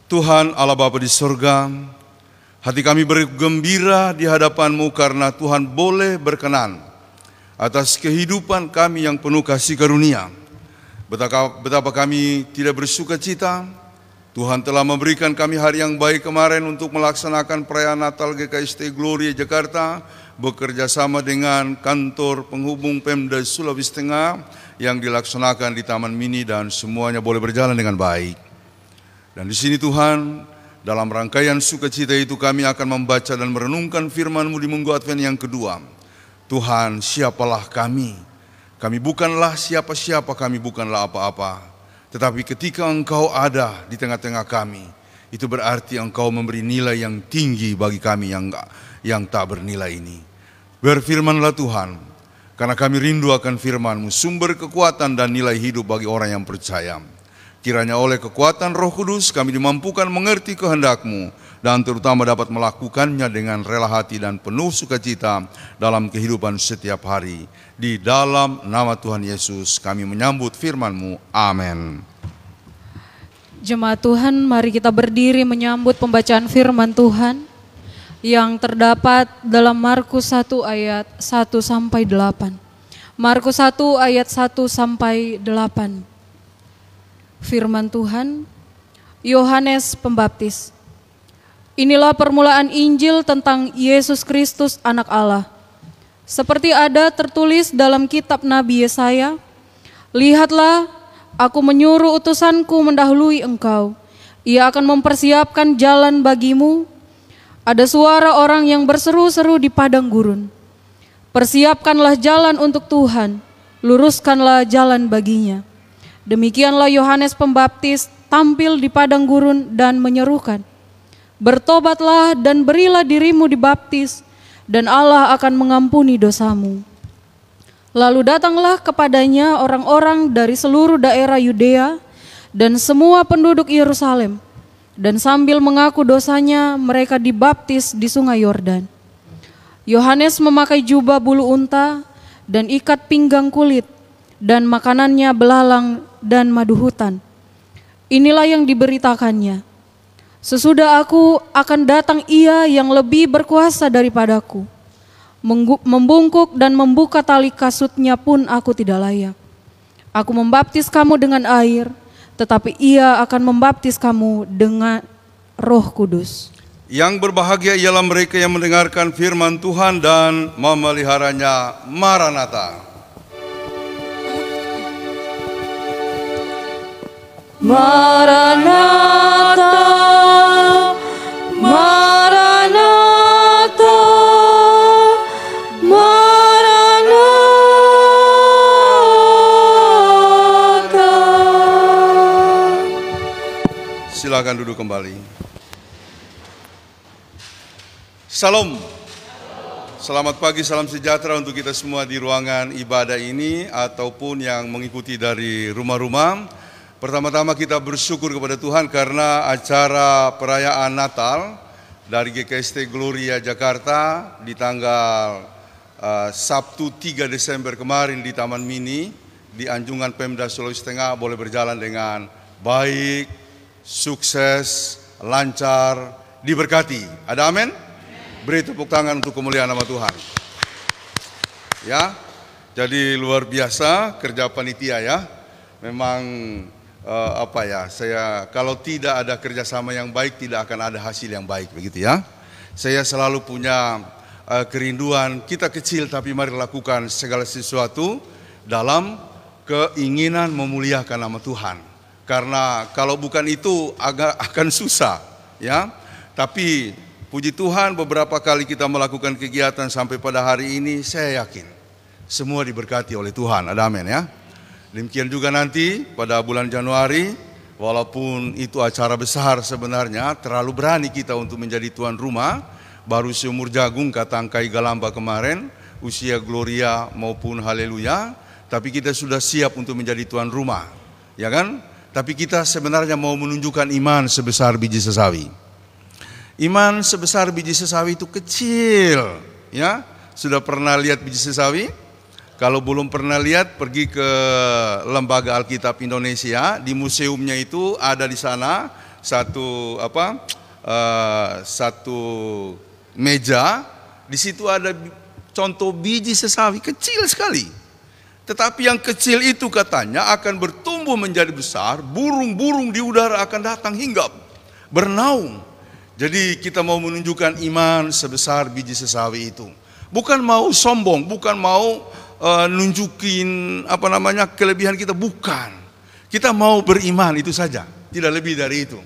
Tuhan Allah Bapa di surga, hati kami bergembira di hadapan-Mu karena Tuhan boleh berkenan atas kehidupan kami yang penuh kasih karunia. Betapa kami tidak bersuka cita, Tuhan telah memberikan kami hari yang baik kemarin untuk melaksanakan perayaan Natal GKST Gloria Jakarta, bekerja sama dengan kantor penghubung Pemda Sulawesi Tengah yang dilaksanakan di Taman Mini dan semuanya boleh berjalan dengan baik. Dan di sini Tuhan, dalam rangkaian sukacita itu kami akan membaca dan merenungkan firman-Mu di Minggu Advent yang kedua. Tuhan, siapalah kami? Kami bukanlah siapa-siapa, kami bukanlah apa-apa. Tetapi ketika Engkau ada di tengah-tengah kami, itu berarti Engkau memberi nilai yang tinggi bagi kami yang tak bernilai ini. Berfirmanlah Tuhan, karena kami rindu akan firman-Mu, sumber kekuatan dan nilai hidup bagi orang yang percaya. Kiranya oleh kekuatan Roh Kudus kami dimampukan mengerti kehendak-Mu dan terutama dapat melakukannya dengan rela hati dan penuh sukacita dalam kehidupan setiap hari. Di dalam nama Tuhan Yesus kami menyambut firman-Mu. Amin. Jemaat Tuhan, mari kita berdiri menyambut pembacaan firman Tuhan yang terdapat dalam Markus 1 ayat 1 sampai 8. Markus 1 ayat 1 sampai 8. Firman Tuhan, Yohanes Pembaptis. Inilah permulaan Injil tentang Yesus Kristus Anak Allah. Seperti ada tertulis dalam kitab Nabi Yesaya, lihatlah, aku menyuruh utusanku mendahului engkau. Ia akan mempersiapkan jalan bagimu. Ada suara orang yang berseru-seru di padang gurun. Persiapkanlah jalan untuk Tuhan, luruskanlah jalan baginya. Demikianlah Yohanes Pembaptis tampil di padang gurun dan menyerukan, bertobatlah dan berilah dirimu dibaptis, dan Allah akan mengampuni dosamu. Lalu datanglah kepadanya orang-orang dari seluruh daerah Yudea dan semua penduduk Yerusalem, dan sambil mengaku dosanya mereka dibaptis di sungai Yordan. Yohanes memakai jubah bulu unta dan ikat pinggang kulit, dan makanannya belalang dan madu hutan. Inilah yang diberitakannya. Sesudah aku akan datang Ia yang lebih berkuasa daripadaku. Membungkuk dan membuka tali kasutnya pun aku tidak layak. Aku membaptis kamu dengan air, tetapi Ia akan membaptis kamu dengan Roh Kudus. Yang berbahagia ialah mereka yang mendengarkan firman Tuhan dan memeliharanya. Maranatha. Maranatha, Maranatha, Maranatha. Silakan duduk kembali. Salam. Selamat pagi, salam sejahtera untuk kita semua di ruangan ibadah ini ataupun yang mengikuti dari rumah-rumah. Pertama-tama kita bersyukur kepada Tuhan karena acara perayaan Natal dari GKST Gloria Jakarta di tanggal Sabtu 3 Desember kemarin di Taman Mini di Anjungan Pemda Sulawesi Tengah boleh berjalan dengan baik, sukses, lancar, diberkati. Ada amin? Beri tepuk tangan untuk kemuliaan nama Tuhan. Ya, jadi luar biasa kerja panitia ya. Memang saya kalau tidak ada kerjasama yang baik tidak akan ada hasil yang baik begitu ya. Saya selalu punya kerinduan kita kecil tapi mari lakukan segala sesuatu dalam keinginan memuliakan nama Tuhan. Karena kalau bukan itu akan susah ya. Tapi puji Tuhan beberapa kali kita melakukan kegiatan sampai pada hari ini saya yakin semua diberkati oleh Tuhan. Ada amin ya. Demikian juga nanti pada bulan Januari, walaupun itu acara besar sebenarnya, terlalu berani kita untuk menjadi tuan rumah. Baru seumur jagung kata Angkai Galamba kemarin, usia Gloria maupun Haleluya, tapi kita sudah siap untuk menjadi tuan rumah, ya kan? Tapi kita sebenarnya mau menunjukkan iman sebesar biji sesawi. Iman sebesar biji sesawi itu kecil, ya. Sudah pernah lihat biji sesawi? Kalau belum pernah lihat, pergi ke Lembaga Alkitab Indonesia, di museumnya itu ada di sana satu meja, di situ ada contoh biji sesawi kecil sekali. Tetapi yang kecil itu katanya akan bertumbuh menjadi besar, burung-burung di udara akan datang hinggap, bernaung. Jadi kita mau menunjukkan iman sebesar biji sesawi itu. Bukan mau sombong, bukan mau nunjukin kelebihan kita, bukan. Kita mau beriman itu saja, tidak lebih dari itu.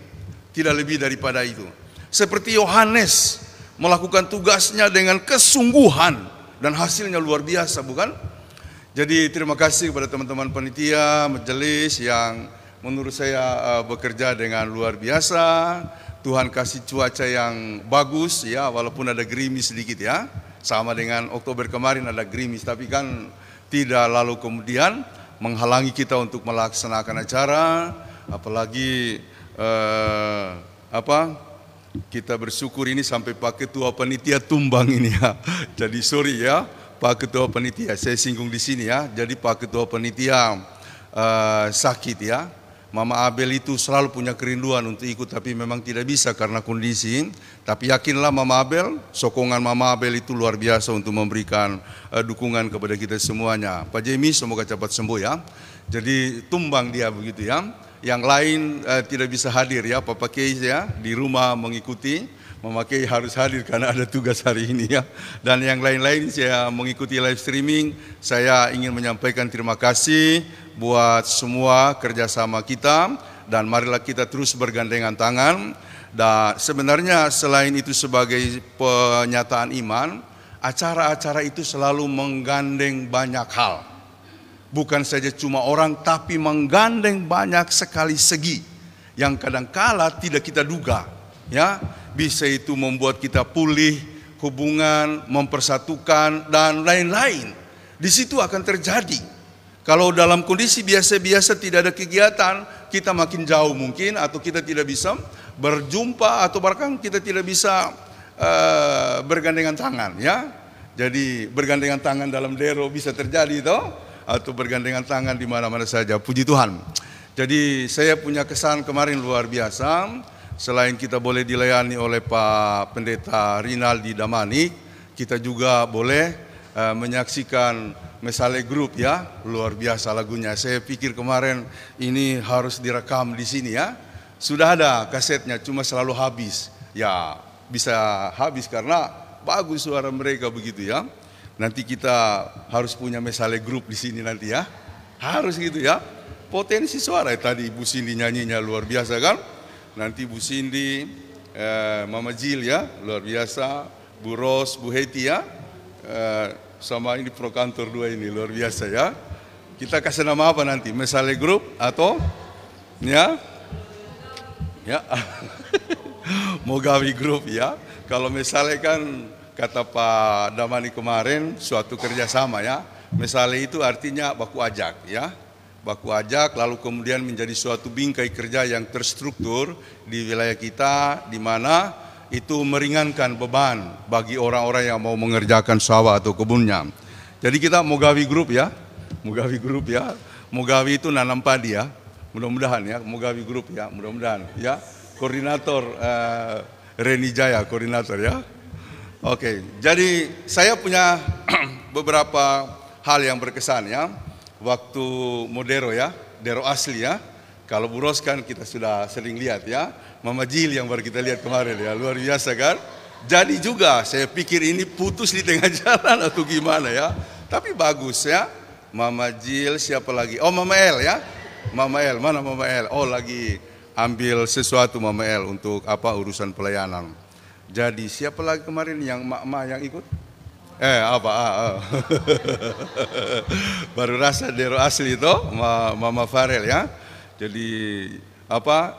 Tidak lebih daripada itu. Seperti Yohanes melakukan tugasnya dengan kesungguhan dan hasilnya luar biasa, bukan? Jadi terima kasih kepada teman-teman panitia, majelis yang menurut saya bekerja dengan luar biasa. Tuhan kasih cuaca yang bagus ya, walaupun ada gerimis sedikit ya. Sama dengan Oktober kemarin ada gerimis, tapi kan tidak lalu kemudian menghalangi kita untuk melaksanakan acara. Apalagi kita bersyukur ini sampai Pak Ketua Panitia tumbang ini ya. Jadi sorry ya Pak Ketua Panitia, saya singgung di sini ya. Jadi Pak Ketua Panitia sakit ya. Mama Abel itu selalu punya kerinduan untuk ikut, tapi memang tidak bisa karena kondisi. Tapi yakinlah Mama Abel, sokongan Mama Abel itu luar biasa untuk memberikan dukungan kepada kita semuanya. Pak Jemi semoga cepat sembuh ya. Jadi tumbang dia begitu ya. Yang lain tidak bisa hadir ya, Papa Kei ya di rumah mengikuti. Mama Kei harus hadir karena ada tugas hari ini ya. Dan yang lain-lain saya mengikuti live streaming. Saya ingin menyampaikan terima kasih buat semua kerjasama kita. Dan marilah kita terus bergandengan tangan. Dan sebenarnya selain itu sebagai penyataan iman, acara-acara itu selalu menggandeng banyak hal. Bukan saja cuma orang, tapi menggandeng banyak sekali segi yang kadangkala tidak kita duga. Ya, bisa itu membuat kita pulih hubungan, mempersatukan dan lain-lain. Di situ akan terjadi. Kalau dalam kondisi biasa-biasa tidak ada kegiatan, kita makin jauh mungkin, atau kita tidak bisa berjumpa, atau bahkan kita tidak bisa bergandengan tangan ya. Jadi bergandengan tangan dalam dero bisa terjadi toh, atau bergandengan tangan di mana-mana saja. Puji Tuhan. Jadi saya punya kesan kemarin luar biasa. Selain kita boleh dilayani oleh Pak Pendeta Rinaldi Damanik, kita juga boleh menyaksikan Mesale Group ya, luar biasa lagunya. Saya pikir kemarin ini harus direkam di sini ya. Sudah ada kasetnya, cuma selalu habis. Ya bisa habis karena bagus suara mereka begitu ya. Nanti kita harus punya Mesale Group di sini nanti ya. Harus gitu ya. Potensi suara tadi Ibu Cindy nyanyinya luar biasa kan. Nanti Bu Cindy, Mama Jill ya, luar biasa. Bu Ros, Bu Heti ya, sama ini pro kantor 2 ini, luar biasa ya. Kita kasih nama apa nanti? Mesale Group atau ya? Ya, Mogawi Group ya. Kalau Mesale kan kata Pak Damani kemarin, suatu kerjasama ya. Mesale itu artinya baku ajak ya. Baku ajak lalu kemudian menjadi suatu bingkai kerja yang terstruktur di wilayah kita, di mana itu meringankan beban bagi orang-orang yang mau mengerjakan sawah atau kebunnya. Jadi kita Mogawi Group ya, Mogawi Group ya, Mogawi itu nanam padi ya, mudah-mudahan ya, Mogawi Group ya, mudah-mudahan ya. Koordinator Reni Jaya, koordinator ya. Oke, jadi saya punya beberapa hal yang berkesan ya. Waktu Modero ya, Dero asli ya. Kalau Bu Ros kan kita sudah sering lihat ya. Mama Jill yang baru kita lihat kemarin ya, luar biasa kan. Jadi juga saya pikir ini putus di tengah jalan atau gimana ya. Tapi bagus ya. Mama Jill, siapa lagi? Oh Mama El ya. Mama El, mana Mama El? Oh lagi ambil sesuatu Mama El untuk urusan pelayanan. Jadi siapa lagi kemarin yang mak-mak yang ikut? Baru rasa Dero asli itu Mama Farel ya. Jadi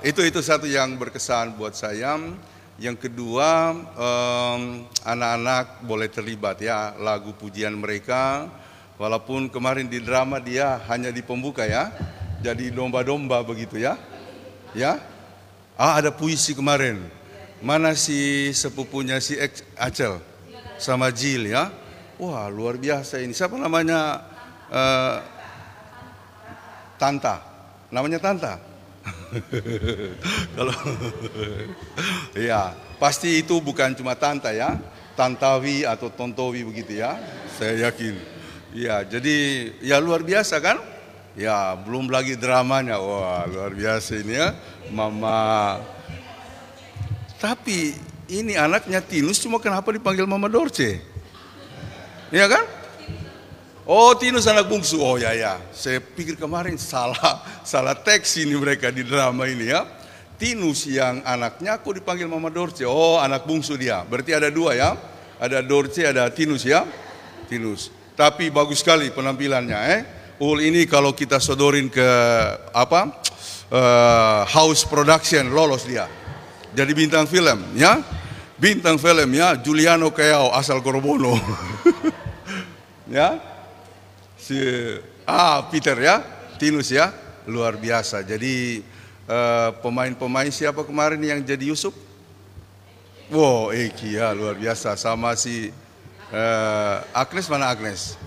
itu satu yang berkesan buat saya. Yang kedua, anak-anak boleh terlibat ya, lagu pujian mereka. Walaupun kemarin di drama dia hanya di pembuka ya. Jadi domba-domba begitu ya. Ya. Ada puisi kemarin. Mana si sepupunya si Acel sama Jill ya. Wah luar biasa ini. Siapa namanya? Tanta. Namanya Tanta. Kalau ya, pasti itu bukan cuma Tanta ya, Tantawi atau Tontowi begitu ya, saya yakin. Ya, jadi ya luar biasa kan? Ya, belum lagi dramanya, wah luar biasa ini ya, Mama. Tapi ini anaknya Tinus, cuma kenapa dipanggil Mama Dorce? Iya kan? Oh, Tinus anak bungsu. Oh ya ya, saya pikir kemarin salah teks ini mereka di drama ini ya. Tinus yang anaknya aku dipanggil Mama Dorce. Oh, anak bungsu dia. Berarti ada dua ya. Ada Dorce, ada Tinus ya. Tinus. Tapi bagus sekali penampilannya ini kalau kita sodorin ke house production lolos dia. Jadi bintang film ya. Bintang film ya, Juliano Kayao asal Korobono. Ya. Peter ya, Tinus ya, luar biasa. Jadi pemain-pemain siapa kemarin yang jadi Yusuf? Wow, Eki ya, luar biasa. Sama si Agnes, mana Agnes?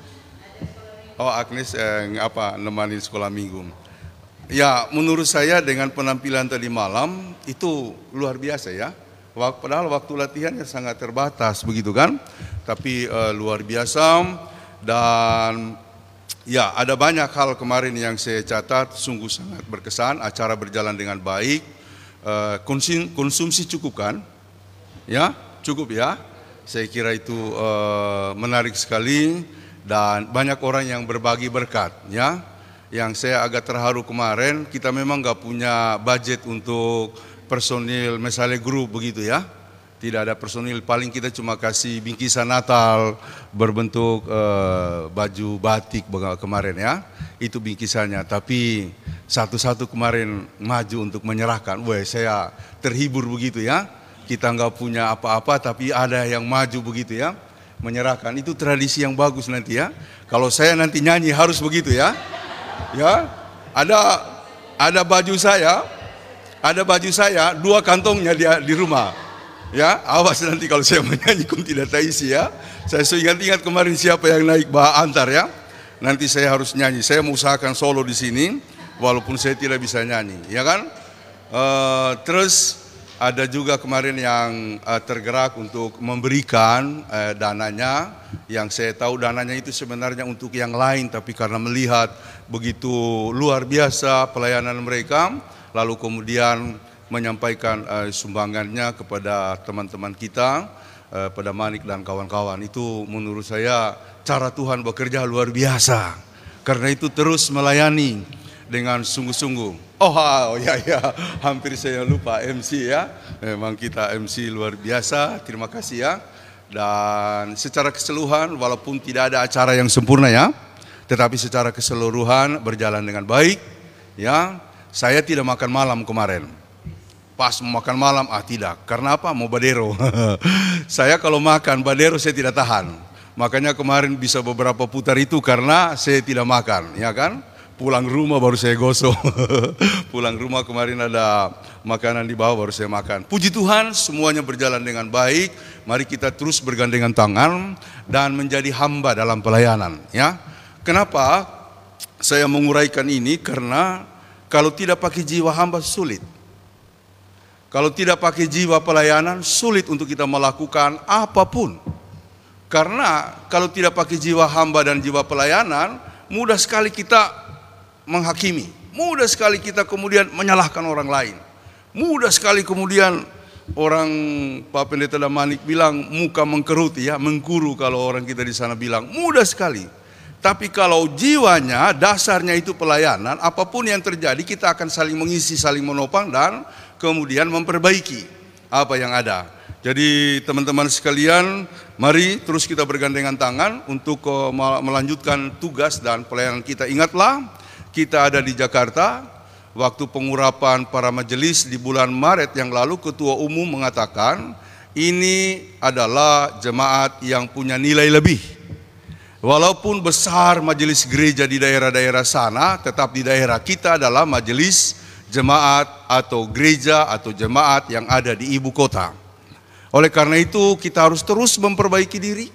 Oh, Agnes yang nemanin sekolah minggu. Ya, menurut saya dengan penampilan tadi malam itu luar biasa ya. Padahal waktu latihannya sangat terbatas begitu kan. Tapi luar biasa. Dan ya, ada banyak hal kemarin yang saya catat, sungguh sangat berkesan, acara berjalan dengan baik, konsumsi cukup kan? Ya, cukup ya. Saya kira itu menarik sekali dan banyak orang yang berbagi berkat ya. Yang saya agak terharu kemarin, kita memang nggak punya budget untuk personil misalnya grup begitu ya. Tidak ada personil, paling kita cuma kasih bingkisan Natal berbentuk baju batik kemarin ya. Itu bingkisannya, tapi satu-satu kemarin maju untuk menyerahkan. Wah, saya terhibur begitu ya. Kita nggak punya apa-apa tapi ada yang maju begitu ya. Menyerahkan, itu tradisi yang bagus nanti ya. Kalau saya nanti nyanyi harus begitu ya. Ya, ada baju saya, dua kantongnya di rumah. Ya, awas nanti kalau saya menyanyi pun tidak terisi ya. Saya ingat-ingat kemarin siapa yang naik antar ya. Nanti saya harus nyanyi. Saya mau usahakan solo di sini, walaupun saya tidak bisa nyanyi, ya kan? Terus ada juga kemarin yang tergerak untuk memberikan dananya. Yang saya tahu dananya itu sebenarnya untuk yang lain, tapi karena melihat begitu luar biasa pelayanan mereka, lalu kemudian menyampaikan sumbangannya kepada teman-teman kita, pada Manik dan kawan-kawan. Itu menurut saya cara Tuhan bekerja luar biasa. Karena itu terus melayani dengan sungguh-sungguh. Oh ya, hampir saya lupa MC ya. Memang kita MC luar biasa, terima kasih ya. Dan secara keseluruhan walaupun tidak ada acara yang sempurna ya, tetapi secara keseluruhan berjalan dengan baik ya. Saya tidak makan malam kemarin. Pas mau makan malam, tidak. Karena apa? Mau badero. Saya kalau makan badero saya tidak tahan. Makanya kemarin bisa beberapa putar itu karena saya tidak makan, ya kan? Pulang rumah baru saya gosok. Pulang rumah kemarin ada makanan di bawah baru saya makan. Puji Tuhan semuanya berjalan dengan baik. Mari kita terus bergandengan tangan dan menjadi hamba dalam pelayanan, ya. Kenapa saya menguraikan ini? Karena kalau tidak pakai jiwa hamba sulit. Kalau tidak pakai jiwa pelayanan, sulit untuk kita melakukan apapun. Karena kalau tidak pakai jiwa hamba dan jiwa pelayanan, mudah sekali kita menghakimi. Mudah sekali kita kemudian menyalahkan orang lain. Mudah sekali kemudian orang Pak Pendeta Damanik bilang muka mengkeruti ya, mengkuru kalau orang kita di sana bilang. Mudah sekali. Tapi kalau jiwanya, dasarnya itu pelayanan, apapun yang terjadi kita akan saling mengisi, saling menopang dan kemudian memperbaiki apa yang ada. Jadi teman-teman sekalian, mari terus kita bergandengan tangan untuk melanjutkan tugas dan pelayanan kita. Ingatlah, kita ada di Jakarta, waktu pengurapan para majelis di bulan Maret yang lalu, Ketua Umum mengatakan, ini adalah jemaat yang punya nilai lebih. Walaupun besar majelis gereja di daerah-daerah sana, tetap di daerah kita adalah majelis jemaat atau gereja atau jemaat yang ada di ibu kota. Oleh karena itu kita harus terus memperbaiki diri,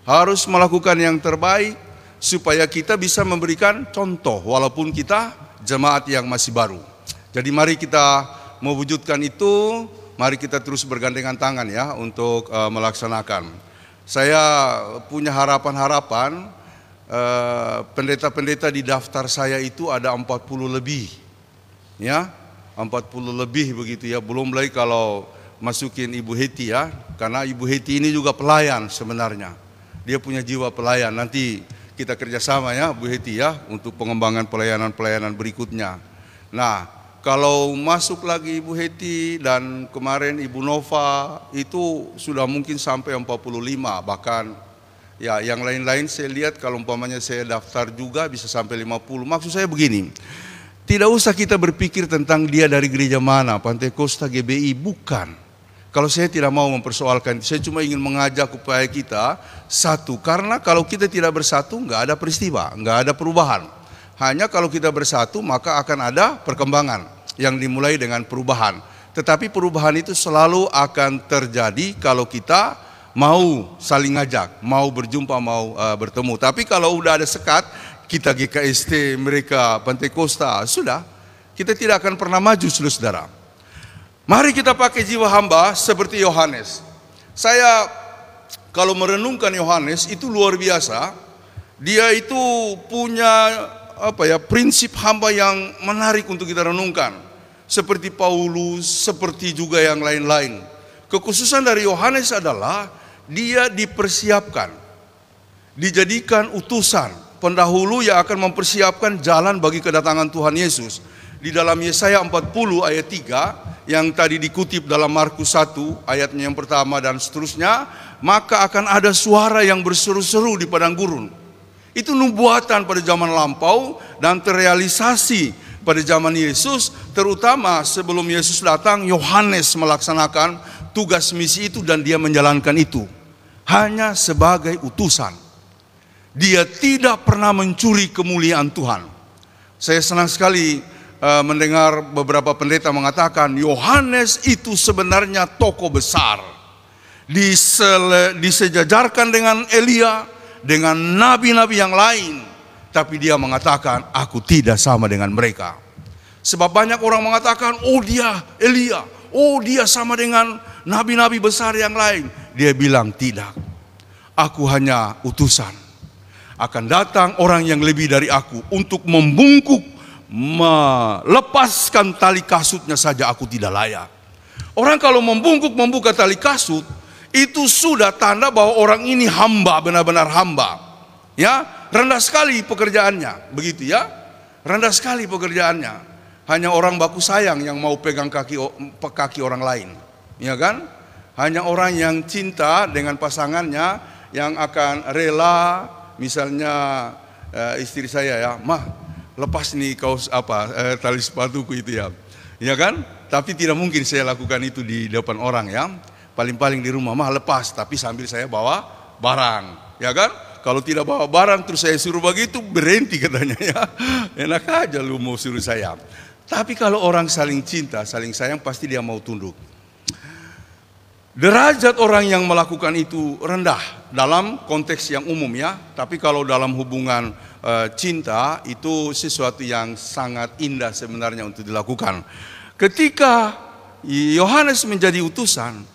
harus melakukan yang terbaik supaya kita bisa memberikan contoh walaupun kita jemaat yang masih baru. Jadi mari kita mewujudkan itu, mari kita terus bergandengan tangan ya untuk melaksanakan. Saya punya harapan-harapan, pendeta-pendeta di daftar saya itu ada 40 lebih. Ya, 40 lebih begitu ya, belum lagi kalau masukin Ibu Heti ya, karena Ibu Heti ini juga pelayan sebenarnya. Dia punya jiwa pelayan, nanti kita kerjasama ya Bu Heti ya, untuk pengembangan pelayanan-pelayanan berikutnya. Nah, kalau masuk lagi Ibu Heti dan kemarin Ibu Nova, itu sudah mungkin sampai 45, bahkan ya yang lain-lain saya lihat kalau umpamanya saya daftar juga bisa sampai 50. Maksud saya begini, tidak usah kita berpikir tentang dia dari gereja mana, Pantai Kosta, GBI, bukan. Kalau saya tidak mau mempersoalkan, saya cuma ingin mengajak upaya kita satu. Karena kalau kita tidak bersatu, nggak ada peristiwa, nggak ada perubahan. Hanya kalau kita bersatu, maka akan ada perkembangan yang dimulai dengan perubahan. Tetapi perubahan itu selalu akan terjadi kalau kita mau saling ngajak, mau berjumpa, mau bertemu. Tapi kalau udah ada sekat, kita GKST, mereka Pantai Kosta, sudah, kita tidak akan pernah maju, saudara. Mari kita pakai jiwa hamba seperti Yohanes. Saya kalau merenungkan Yohanes itu luar biasa. Dia itu punya prinsip hamba yang menarik untuk kita renungkan. Seperti Paulus, seperti juga yang lain-lain. Kekhususan dari Yohanes adalah dia dipersiapkan, dijadikan utusan, pendahulu yang akan mempersiapkan jalan bagi kedatangan Tuhan Yesus. Di dalam Yesaya 40 ayat 3 yang tadi dikutip dalam Markus 1 ayatnya yang pertama dan seterusnya, maka akan ada suara yang berseru-seru di padang gurun. Itu nubuatan pada zaman lampau dan terrealisasi pada zaman Yesus, terutama sebelum Yesus datang, Yohanes melaksanakan tugas misi itu dan dia menjalankan itu hanya sebagai utusan. Dia tidak pernah mencuri kemuliaan Tuhan. Saya senang sekali mendengar beberapa pendeta mengatakan Yohanes itu sebenarnya tokoh besar, disejajarkan dengan Elia, dengan nabi-nabi yang lain, tapi dia mengatakan aku tidak sama dengan mereka. Sebab banyak orang mengatakan oh dia Elia, oh dia sama dengan nabi-nabi besar yang lain. Dia bilang tidak, aku hanya utusan. Akan datang orang yang lebih dari aku untuk membungkuk, melepaskan tali kasutnya saja aku tidak layak. Orang kalau membungkuk membuka tali kasut, itu sudah tanda bahwa orang ini hamba, benar-benar hamba. Ya, rendah sekali pekerjaannya, begitu ya. Rendah sekali pekerjaannya. Hanya orang baku sayang yang mau pegang kaki orang lain, ya kan? Hanya orang yang cinta dengan pasangannya yang akan rela, misalnya istri saya ya, mah lepas nih kaos tali sepatuku itu ya, ya kan? Tapi tidak mungkin saya lakukan itu di depan orang ya. Paling-paling di rumah mah lepas, tapi sambil saya bawa barang, ya kan? Kalau tidak bawa barang terus saya suruh begitu, berhenti katanya ya. Enak aja lu mau suruh saya. Tapi kalau orang saling cinta, saling sayang, pasti dia mau tunduk. Derajat orang yang melakukan itu rendah dalam konteks yang umum ya. Tapi kalau dalam hubungan cinta itu sesuatu yang sangat indah sebenarnya untuk dilakukan. Ketika Yohanes menjadi utusan,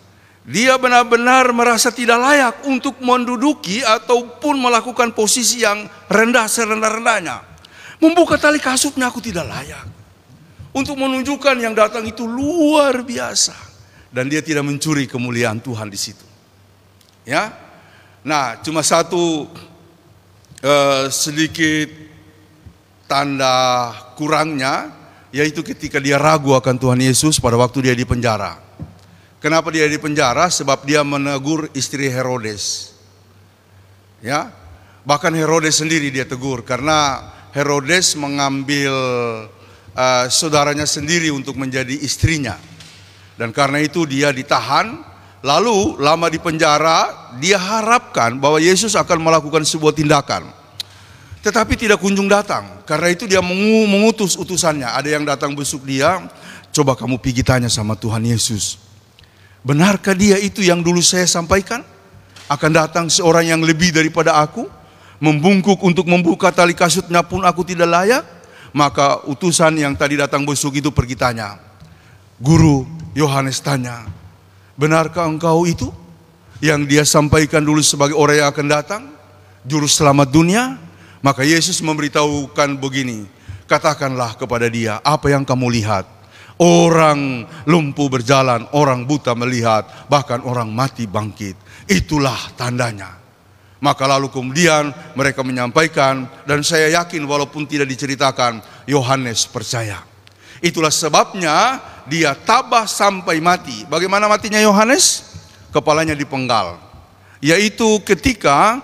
dia benar-benar merasa tidak layak untuk menduduki ataupun melakukan posisi yang rendah serendah-rendahnya. Membuka tali kasutnya aku tidak layak. Untuk menunjukkan yang datang itu luar biasa. Dan dia tidak mencuri kemuliaan Tuhan di situ. Ya. Nah, cuma satu sedikit tanda kurangnya, yaitu ketika dia ragu akan Tuhan Yesus pada waktu dia di penjara. Kenapa dia di penjara? Sebab dia menegur istri Herodes. Ya. Bahkan Herodes sendiri dia tegur karena Herodes mengambil saudaranya sendiri untuk menjadi istrinya. Dan karena itu dia ditahan, lalu lama di penjara, dia harapkan bahwa Yesus akan melakukan sebuah tindakan. Tetapi tidak kunjung datang. Karena itu dia mengutus utusannya. Ada yang datang besuk dia, coba kamu pergi tanya sama Tuhan Yesus. Benarkah dia itu yang dulu saya sampaikan? Akan datang seorang yang lebih daripada aku, membungkuk untuk membuka tali kasutnya pun aku tidak layak. Maka utusan yang tadi datang besuk itu pergi tanya. Guru, Yohanes tanya, benarkah engkau itu yang dia sampaikan dulu sebagai orang yang akan datang, juru selamat dunia? Maka Yesus memberitahukan begini, katakanlah kepada dia, apa yang kamu lihat? Orang lumpuh berjalan, orang buta melihat, bahkan orang mati bangkit. Itulah tandanya. Maka lalu kemudian mereka menyampaikan, dan saya yakin walaupun tidak diceritakan, Yohanes percaya. Itulah sebabnya dia tabah sampai mati. Bagaimana matinya Yohanes? Kepalanya dipenggal. Yaitu ketika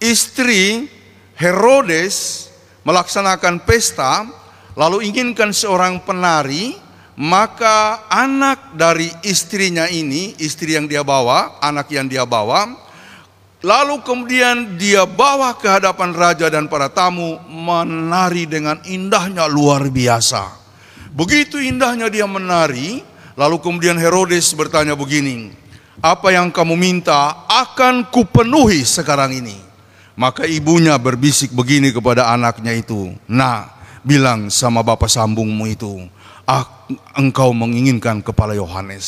istri Herodes melaksanakan pesta, lalu inginkan seorang penari, maka anak dari istrinya ini, istri yang dia bawa, anak yang dia bawa, lalu kemudian dia bawa ke hadapan raja dan para tamu, menari dengan indahnya luar biasa. Begitu indahnya dia menari, lalu kemudian Herodes bertanya begini, apa yang kamu minta akan kupenuhi sekarang ini. Maka ibunya berbisik begini kepada anaknya itu, nah, bilang sama bapak sambungmu itu, engkau menginginkan kepala Yohanes.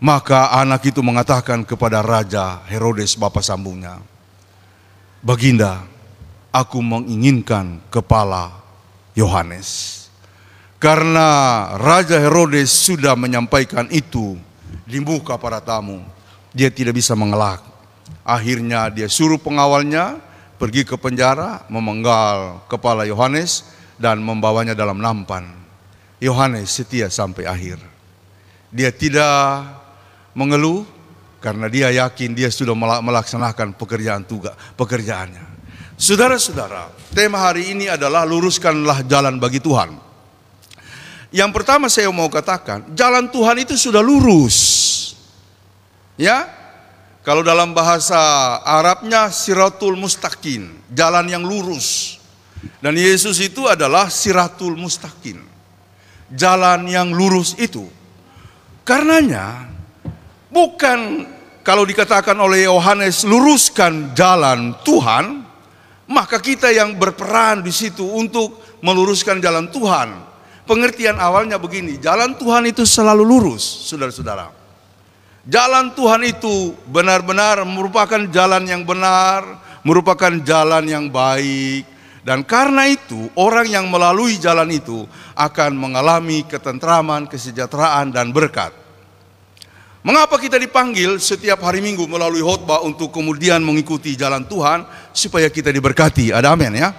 Maka anak itu mengatakan kepada Raja Herodes bapak sambungnya, Baginda, aku menginginkan kepala Yohanes. Karena Raja Herodes sudah menyampaikan itu di muka para tamu, dia tidak bisa mengelak. Akhirnya dia suruh pengawalnya pergi ke penjara, memenggal kepala Yohanes dan membawanya dalam nampan. Yohanes setia sampai akhir. Dia tidak mengeluh karena dia yakin dia sudah melaksanakan pekerjaannya. Saudara-saudara, tema hari ini adalah luruskanlah jalan bagi Tuhan. Yang pertama saya mau katakan, jalan Tuhan itu sudah lurus. Ya, kalau dalam bahasa Arabnya siratul mustaqim, jalan yang lurus. Dan Yesus itu adalah siratul mustaqim, jalan yang lurus itu. Karenanya, bukan kalau dikatakan oleh Yohanes luruskan jalan Tuhan, maka kita yang berperan di situ untuk meluruskan jalan Tuhan. Pengertian awalnya begini, jalan Tuhan itu selalu lurus, saudara-saudara. Jalan Tuhan itu benar-benar merupakan jalan yang benar, merupakan jalan yang baik. Dan karena itu, orang yang melalui jalan itu akan mengalami ketentraman, kesejahteraan, dan berkat. Mengapa kita dipanggil setiap hari Minggu melalui khotbah untuk kemudian mengikuti jalan Tuhan? Supaya kita diberkati, ada amin ya?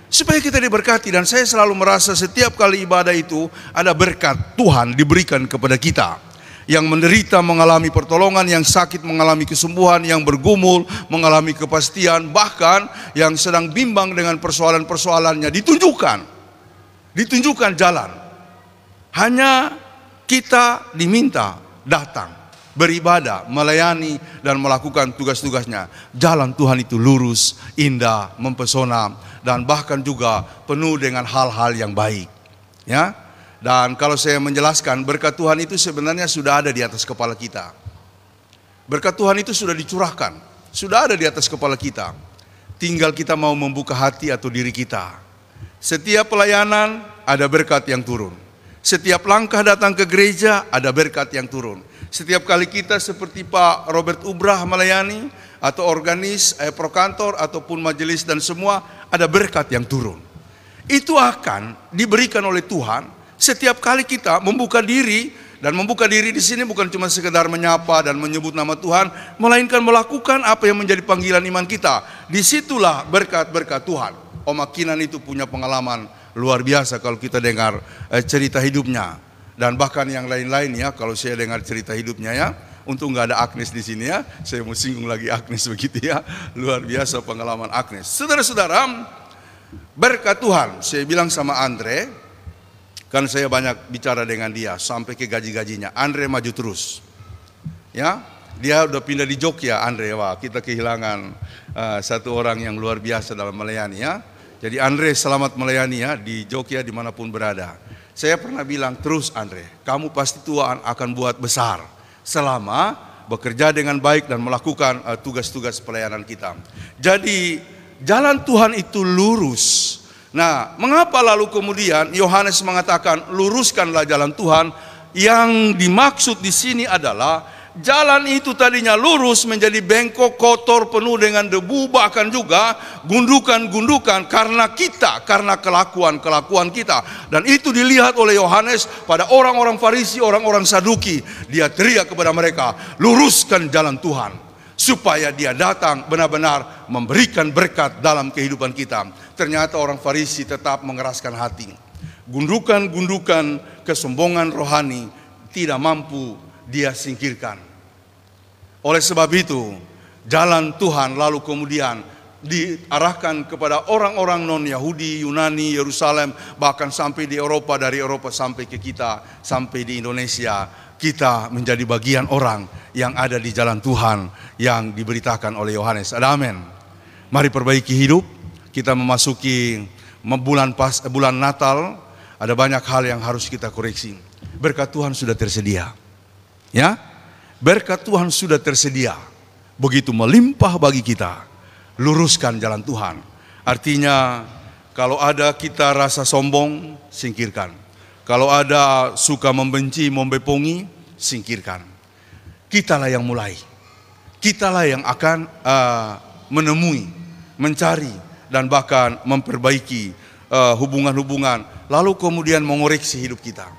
Supaya kita diberkati, dan saya selalu merasa setiap kali ibadah itu ada berkat Tuhan diberikan kepada kita. Yang menderita mengalami pertolongan, yang sakit mengalami kesembuhan, yang bergumul mengalami kepastian, bahkan yang sedang bimbang dengan persoalan-persoalannya ditunjukkan jalan. Hanya kita diminta datang, beribadah, melayani, dan melakukan tugas-tugasnya. Jalan Tuhan itu lurus, indah, mempesona, dan bahkan juga penuh dengan hal-hal yang baik. Ya, dan kalau saya menjelaskan, berkat Tuhan itu sebenarnya sudah ada di atas kepala kita. Berkat Tuhan itu sudah dicurahkan, sudah ada di atas kepala kita. Tinggal kita mau membuka hati atau diri kita. Setiap pelayanan ada berkat yang turun. Setiap langkah datang ke gereja ada berkat yang turun. Setiap kali kita seperti Pak Robert Ubrah melayani, atau organis, prokantor, ataupun majelis dan semua, ada berkat yang turun. Itu akan diberikan oleh Tuhan setiap kali kita membuka diri. Dan membuka diri di sini bukan cuma sekedar menyapa dan menyebut nama Tuhan, melainkan melakukan apa yang menjadi panggilan iman kita. Disitulah berkat-berkat Tuhan. Om Akinan itu punya pengalaman luar biasa kalau kita dengar cerita hidupnya. Dan bahkan yang lain-lain ya, kalau saya dengar cerita hidupnya ya. Untung nggak ada Agnes di sini ya. Saya mau singgung lagi Agnes begitu ya. Luar biasa pengalaman Agnes. Saudara-saudara, berkat Tuhan. Saya bilang sama Andre, kan saya banyak bicara dengan dia sampai ke gaji-gajinya. Andre maju terus. Ya, dia udah pindah di Jogja, Andre. Wah, kita kehilangan satu orang yang luar biasa dalam melayani ya. Jadi Andre selamat melayani ya di Jogja dimanapun berada. Saya pernah bilang terus Andre, kamu pasti Tuhan akan buat besar selama bekerja dengan baik dan melakukan tugas-tugas pelayanan kita. Jadi jalan Tuhan itu lurus. Nah, mengapa lalu kemudian Yohanes mengatakan luruskanlah jalan Tuhan? Yang dimaksud di sini adalah jalan itu tadinya lurus menjadi bengkok, kotor, penuh dengan debu, bahkan juga gundukan-gundukan karena kelakuan kita. Dan itu dilihat oleh Yohanes pada orang-orang Farisi, orang-orang Saduki. Dia teriak kepada mereka, luruskan jalan Tuhan, supaya dia datang benar-benar memberikan berkat dalam kehidupan kita. Ternyata orang Farisi tetap mengeraskan hati. Gundukan-gundukan kesombongan rohani tidak mampu dia singkirkan. Oleh sebab itu, jalan Tuhan lalu kemudian diarahkan kepada orang-orang non-Yahudi, Yunani, Yerusalem, bahkan sampai di Eropa, dari Eropa sampai ke kita, sampai di Indonesia. Kita menjadi bagian orang yang ada di jalan Tuhan yang diberitakan oleh Yohanes. Ada amin. Mari perbaiki hidup. Kita memasuki bulan Natal. Ada banyak hal yang harus kita koreksi. Berkat Tuhan sudah tersedia. Ya, berkat Tuhan sudah tersedia. Begitu melimpah bagi kita. Luruskan jalan Tuhan. Artinya kalau ada kita rasa sombong, singkirkan. Kalau ada suka membenci, membepongi, singkirkan. Kitalah yang mulai. Kitalah yang akan menemui, mencari, dan bahkan memperbaiki hubungan-hubungan. Lalu kemudian mengoreksi hidup kita.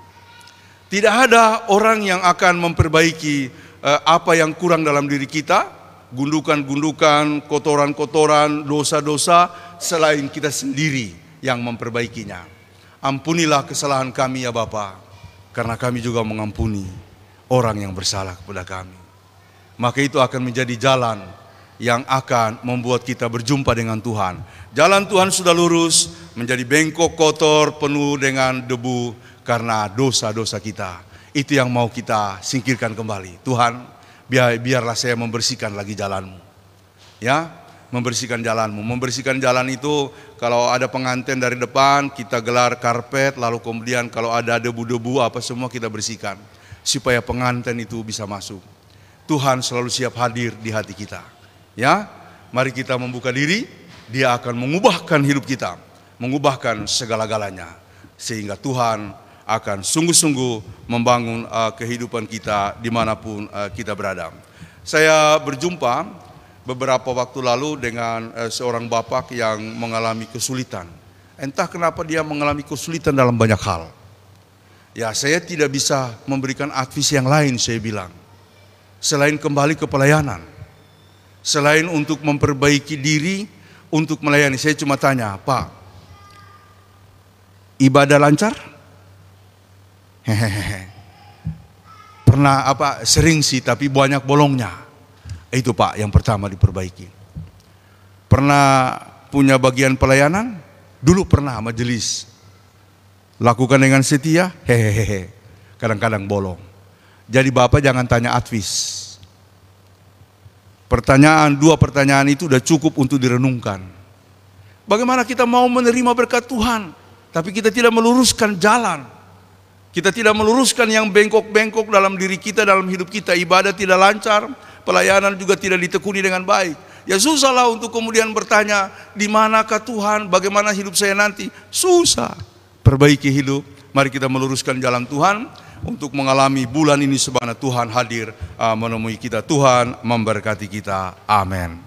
Tidak ada orang yang akan memperbaiki apa yang kurang dalam diri kita, gundukan-gundukan, kotoran-kotoran, dosa-dosa, selain kita sendiri yang memperbaikinya. Ampunilah kesalahan kami ya Bapa, karena kami juga mengampuni orang yang bersalah kepada kami. Maka itu akan menjadi jalan yang akan membuat kita berjumpa dengan Tuhan. Jalan Tuhan sudah lurus, menjadi bengkok, kotor, penuh dengan debu karena dosa-dosa kita. Itu yang mau kita singkirkan kembali. Tuhan, biarlah saya membersihkan lagi jalanmu. Ya, membersihkan jalanmu. Membersihkan jalan itu kalau ada pengantin dari depan kita gelar karpet, lalu kemudian kalau ada debu-debu apa semua kita bersihkan supaya pengantin itu bisa masuk. Tuhan selalu siap hadir di hati kita. Ya, mari kita membuka diri, Dia akan mengubahkan hidup kita, mengubahkan segala-galanya sehingga Tuhan akan sungguh-sungguh membangun kehidupan kita dimanapun kita berada. Saya berjumpa beberapa waktu lalu dengan seorang bapak yang mengalami kesulitan. Entah kenapa dia mengalami kesulitan dalam banyak hal. Ya, saya tidak bisa memberikan advies yang lain, saya bilang. Selain kembali ke pelayanan. Selain untuk memperbaiki diri, untuk melayani. Saya cuma tanya, Pak, ibadah lancar? Hehehe. Pernah sering sih, tapi banyak bolongnya. Itu Pak yang pertama diperbaiki. Pernah punya bagian pelayanan? Dulu pernah majelis. Lakukan dengan setia? Hehehe. Kadang-kadang bolong. Jadi Bapak jangan tanya advies. Dua pertanyaan itu udah cukup untuk direnungkan. Bagaimana kita mau menerima berkat Tuhan, tapi kita tidak meluruskan jalan. Kita tidak meluruskan yang bengkok-bengkok dalam diri kita, dalam hidup kita. Ibadah tidak lancar, pelayanan juga tidak ditekuni dengan baik. Ya susahlah untuk kemudian bertanya, di manakah Tuhan, bagaimana hidup saya nanti? Susah. Perbaiki hidup, mari kita meluruskan jalan Tuhan untuk mengalami bulan ini sebagaimana Tuhan hadir menemui kita. Tuhan memberkati kita. Amin.